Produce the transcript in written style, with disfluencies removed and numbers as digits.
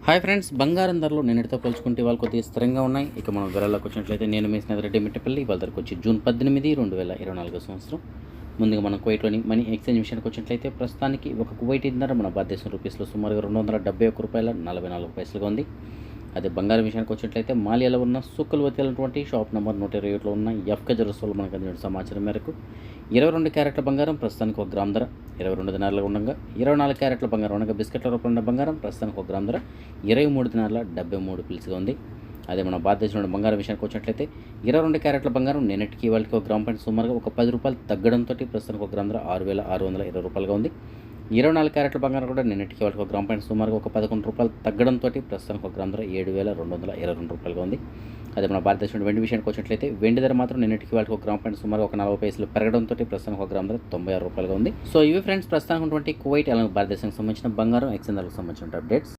Hi friends, బంగారం ధరలు నిన్నటితో పోల్చుకుంటే వాళ్ళు కొద్దిగా స్థిరంగా ఉన్నాయి. ఇక మనం ధరలకు వచ్చినట్లయితే నేను మీ స్నేహితుడు మిట్టపల్లి వాళ్ళ ధరకు వచ్చి జూన్ 18, 2024 సంవత్సరం. ముందుగా మనం కువైట్లోని మనీ ఎక్స్చేంజ్ విషయానికి వచ్చినట్లయితే ప్రస్తుతానికి ఒక కువైట్ ధర మన భారతదేశం రూపీస్లో సుమారుగా $271.44 ఉంది. అదే బంగారం విషయానికి వచ్చినట్లయితే మాలియాలో ఉన్న సుక్కలు వచ్చేటువంటి షాప్ నెంబర్ 121లో ఉన్న ఎఫ్ గజరస్సులు మనకు అందిన సమాచారం మేరకు 22 క్యారెట్ల బంగారం ప్రస్తుతానికి 1 గ్రామ్ ధర 22 దినార్లు ఉండగా, 24 క్యారెట్ల బంగారం ఉండగా బిస్కెట్ల రూపంలో ఉన్న బంగారం ప్రస్తుతానికి 1 గ్రామ్ ధర 23 దినార్ల 73 పిల్స్గా ఉంది. అదే మన భారతదేశంలో బంగారం విషయానికి వచ్చినట్లయితే 22 క్యారెట్ల బంగారం నిన్నటికి వాళ్ళకి 1 గ్రామ్ పైన సుమారుగా ఒక 10 రూపాయలు తగ్గడంతో ప్రస్తుతానికి 1 గ్రామ్ ధర 6,620 రూపాయలుగా ఉంది. 24 క్యారెట్ల బంగారం కూడా నిన్నటికి వాళ్ళకి 1 గ్రామ్ పైన సుమారుగా ఒక 11 రూపాయలు తగ్గడంతో ప్రస్తుతానికి 1 గ్రామ్ ధర 7,222 రూపాయలుగా ఉంది. అదే మన భారతదేశంలో వెండి విషయానికి వచ్చినట్లయితే వెండి ధర మాత్రం నిన్నటికి వాళ్ళకి 1 గ్రామ్ పైన సుమారుగా ఒక 40 పైసలు పెరగడంతో ప్రస్తుతానికి 1 గ్రామ్ ధర 96 రూపాయలుగా ఉంది. సో ఇవి ఫ్రెండ్స్ ప్రస్తుతానికి ఉన్నటువంటి కువైట్ అలాగే భారతదేశానికి సంబంధించిన బంగారం ఎక్స్చేంజ్ ధరలకు సంబంధించిన అప్డేట్స్.